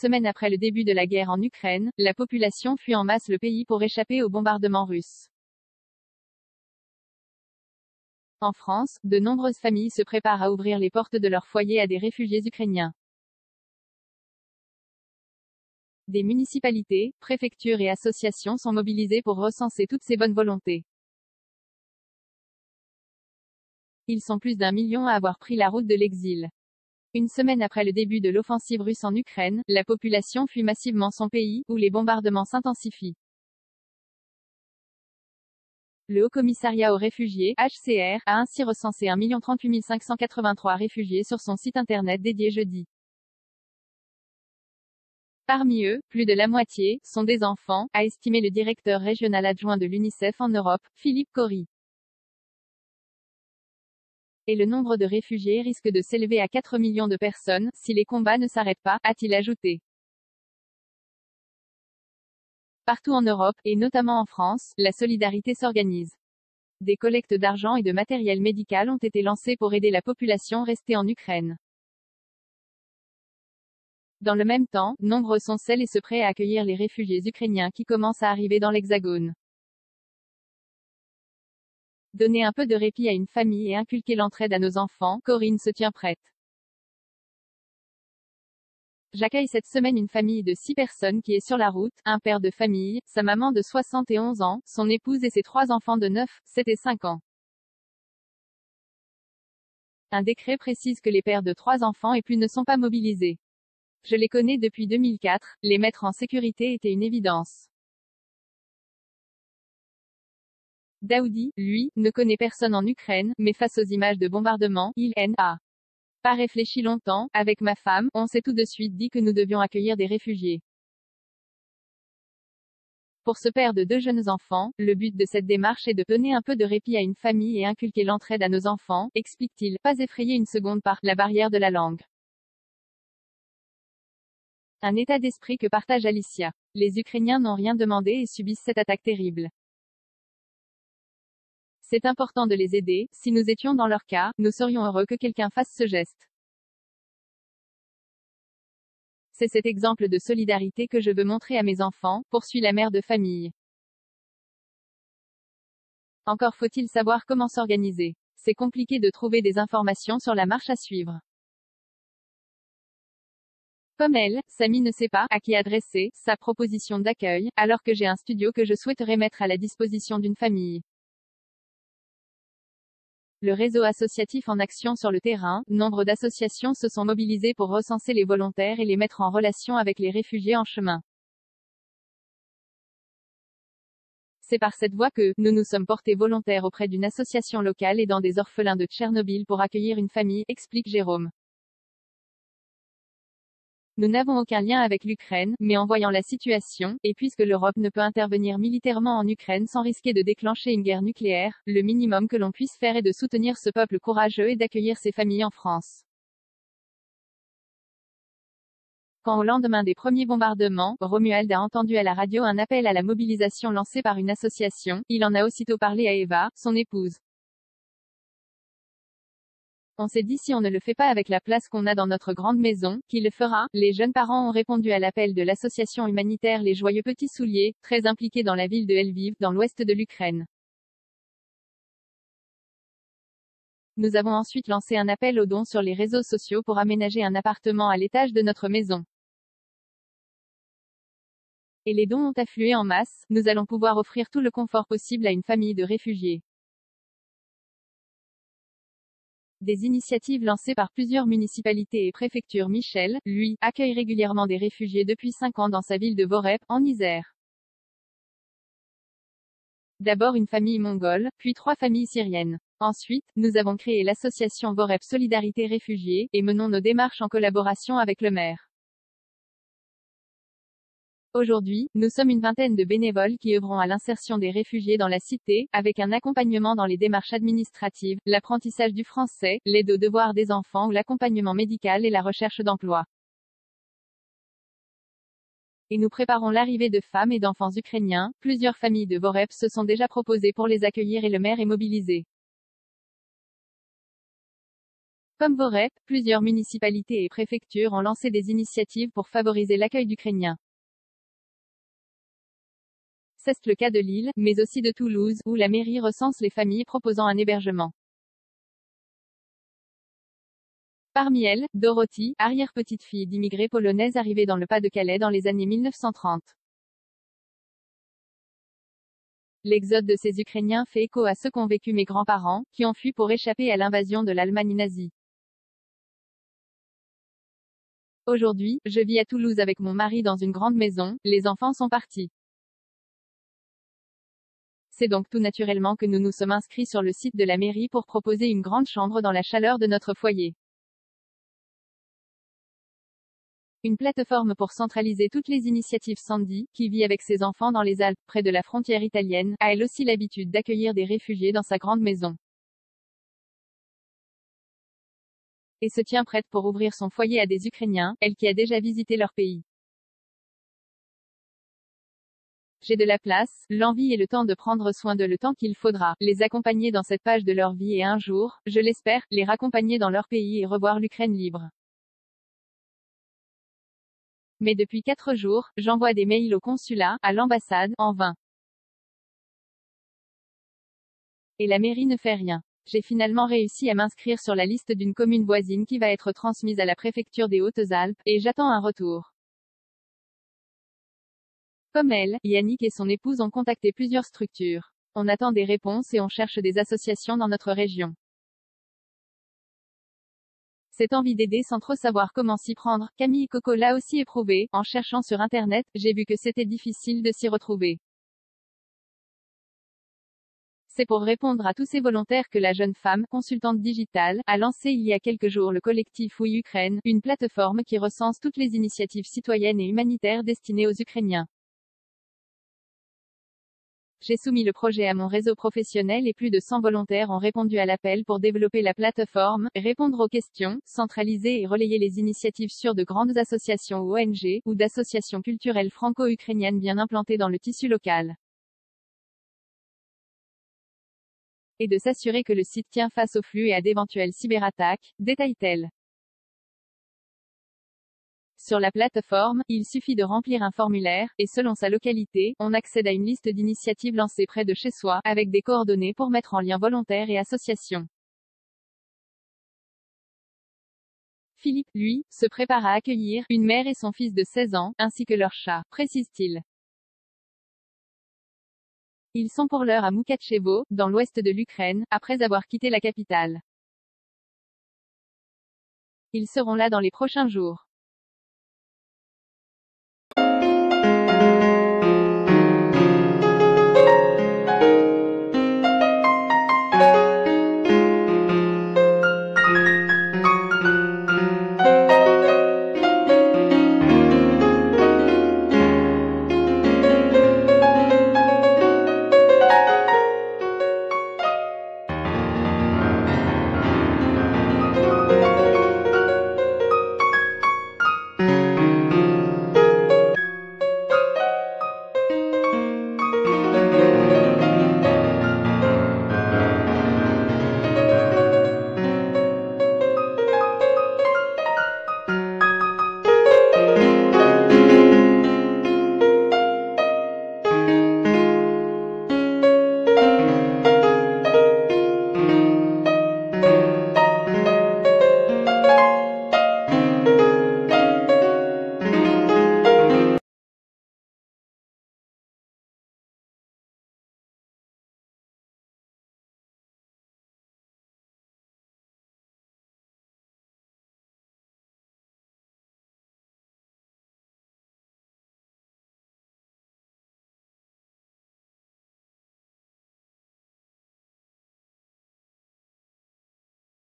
semaine après le début de la guerre en Ukraine, la population fuit en masse le pays pour échapper aux bombardements russes. En France, de nombreuses familles se préparent à ouvrir les portes de leur foyer à des réfugiés ukrainiens. Des municipalités, préfectures et associations sont mobilisées pour recenser toutes ces bonnes volontés. Ils sont plus d'1 million à avoir pris la route de l'exil. Une semaine après le début de l'offensive russe en Ukraine, la population fuit massivement son pays, où les bombardements s'intensifient. Le Haut-Commissariat aux réfugiés, HCR, a ainsi recensé 1 038 583 réfugiés sur son site internet dédié jeudi. Parmi eux, plus de la moitié sont des enfants, a estimé le directeur régional adjoint de l'UNICEF en Europe, Philippe Cory. Et le nombre de réfugiés risque de s'élever à 4 millions de personnes, si les combats ne s'arrêtent pas, a-t-il ajouté. Partout en Europe, et notamment en France, la solidarité s'organise. Des collectes d'argent et de matériel médical ont été lancées pour aider la population restée en Ukraine. Dans le même temps, nombreux sont celles et ceux prêts à accueillir les réfugiés ukrainiens qui commencent à arriver dans l'Hexagone. Donner un peu de répit à une famille et inculquer l'entraide à nos enfants, Corinne se tient prête. J'accueille cette semaine une famille de 6 personnes qui est sur la route, un père de famille, sa maman de 71 ans, son épouse et ses 3 enfants de 9, 7 et 5 ans. Un décret précise que les pères de 3 enfants et plus ne sont pas mobilisés. Je les connais depuis 2004, les mettre en sécurité était une évidence. Daoudi, lui, ne connaît personne en Ukraine, mais face aux images de bombardements, il n'a pas réfléchi longtemps. Avec ma femme, on s'est tout de suite dit que nous devions accueillir des réfugiés. Pour ce père de 2 jeunes enfants, le but de cette démarche est de donner un peu de répit à une famille et inculquer l'entraide à nos enfants, explique-t-il, pas effrayé une seconde par la barrière de la langue. Un état d'esprit que partage Alicia. Les Ukrainiens n'ont rien demandé et subissent cette attaque terrible. C'est important de les aider, si nous étions dans leur cas, nous serions heureux que quelqu'un fasse ce geste. C'est cet exemple de solidarité que je veux montrer à mes enfants, poursuit la mère de famille. Encore faut-il savoir comment s'organiser. C'est compliqué de trouver des informations sur la marche à suivre. Comme elle, Samy ne sait pas à qui adresser sa proposition d'accueil, alors que j'ai un studio que je souhaiterais mettre à la disposition d'une famille. Le réseau associatif en action sur le terrain, nombre d'associations se sont mobilisées pour recenser les volontaires et les mettre en relation avec les réfugiés en chemin. C'est par cette voie que nous nous sommes portés volontaires auprès d'une association locale et dans des orphelins de Tchernobyl pour accueillir une famille, explique Jérôme. Nous n'avons aucun lien avec l'Ukraine, mais en voyant la situation, et puisque l'Europe ne peut intervenir militairement en Ukraine sans risquer de déclencher une guerre nucléaire, le minimum que l'on puisse faire est de soutenir ce peuple courageux et d'accueillir ses familles en France. Quand au lendemain des premiers bombardements, Romuald a entendu à la radio un appel à la mobilisation lancé par une association, il en a aussitôt parlé à Eva, son épouse. On s'est dit si on ne le fait pas avec la place qu'on a dans notre grande maison, qui le fera. Les jeunes parents ont répondu à l'appel de l'association humanitaire Les Joyeux Petits Souliers, très impliquée dans la ville de Lviv, dans l'ouest de l'Ukraine. Nous avons ensuite lancé un appel aux dons sur les réseaux sociaux pour aménager un appartement à l'étage de notre maison. Et les dons ont afflué en masse, nous allons pouvoir offrir tout le confort possible à une famille de réfugiés. Des initiatives lancées par plusieurs municipalités et préfectures. Michel, lui, accueille régulièrement des réfugiés depuis 5 ans dans sa ville de Vorep, en Isère. D'abord une famille mongole, puis 3 familles syriennes. Ensuite, nous avons créé l'association Vorep Solidarité Réfugiés, et menons nos démarches en collaboration avec le maire. Aujourd'hui, nous sommes une vingtaine de bénévoles qui œuvront à l'insertion des réfugiés dans la cité, avec un accompagnement dans les démarches administratives, l'apprentissage du français, l'aide aux devoirs des enfants ou l'accompagnement médical et la recherche d'emploi. Et nous préparons l'arrivée de femmes et d'enfants ukrainiens. Plusieurs familles de Vorep se sont déjà proposées pour les accueillir et le maire est mobilisé. Comme Vorep, plusieurs municipalités et préfectures ont lancé des initiatives pour favoriser l'accueil d'Ukrainiens. C'est le cas de Lille, mais aussi de Toulouse, où la mairie recense les familles proposant un hébergement. Parmi elles, Dorothy, arrière-petite-fille d'immigrés polonaises arrivés dans le Pas-de-Calais dans les années 1930. L'exode de ces Ukrainiens fait écho à ce qu'ont vécu mes grands-parents, qui ont fui pour échapper à l'invasion de l'Allemagne nazie. Aujourd'hui, je vis à Toulouse avec mon mari dans une grande maison, les enfants sont partis. C'est donc tout naturellement que nous nous sommes inscrits sur le site de la mairie pour proposer une grande chambre dans la chaleur de notre foyer. Une plateforme pour centraliser toutes les initiatives. Sandy, qui vit avec ses enfants dans les Alpes, près de la frontière italienne, a elle aussi l'habitude d'accueillir des réfugiés dans sa grande maison. Et se tient prête pour ouvrir son foyer à des Ukrainiens, elle qui a déjà visité leur pays. J'ai de la place, l'envie et le temps de prendre soin de le temps qu'il faudra, les accompagner dans cette page de leur vie et un jour, je l'espère, les raccompagner dans leur pays et revoir l'Ukraine libre. Mais depuis 4 jours, j'envoie des mails au consulat, à l'ambassade, en vain. Et la mairie ne fait rien. J'ai finalement réussi à m'inscrire sur la liste d'une commune voisine qui va être transmise à la préfecture des Hautes-Alpes, et j'attends un retour. Comme elle, Yannick et son épouse ont contacté plusieurs structures. On attend des réponses et on cherche des associations dans notre région. Cette envie d'aider sans trop savoir comment s'y prendre, Camille Coco l'a aussi éprouvé, en cherchant sur internet, j'ai vu que c'était difficile de s'y retrouver. C'est pour répondre à tous ces volontaires que la jeune femme, consultante digitale, a lancé il y a quelques jours le collectif Oui Ukraine, une plateforme qui recense toutes les initiatives citoyennes et humanitaires destinées aux Ukrainiens. J'ai soumis le projet à mon réseau professionnel et plus de 100 volontaires ont répondu à l'appel pour développer la plateforme, répondre aux questions, centraliser et relayer les initiatives sur de grandes associations ou ONG, ou d'associations culturelles franco-ukrainiennes bien implantées dans le tissu local. Et de s'assurer que le site tient face au flux et à d'éventuelles cyberattaques, détaille-t-elle. Sur la plateforme, il suffit de remplir un formulaire, et selon sa localité, on accède à une liste d'initiatives lancées près de chez soi, avec des coordonnées pour mettre en lien volontaires et associations. Philippe, lui, se prépare à accueillir une mère et son fils de 16 ans, ainsi que leur chat, précise-t-il. Ils sont pour l'heure à Moukatchevo, dans l'ouest de l'Ukraine, après avoir quitté la capitale. Ils seront là dans les prochains jours.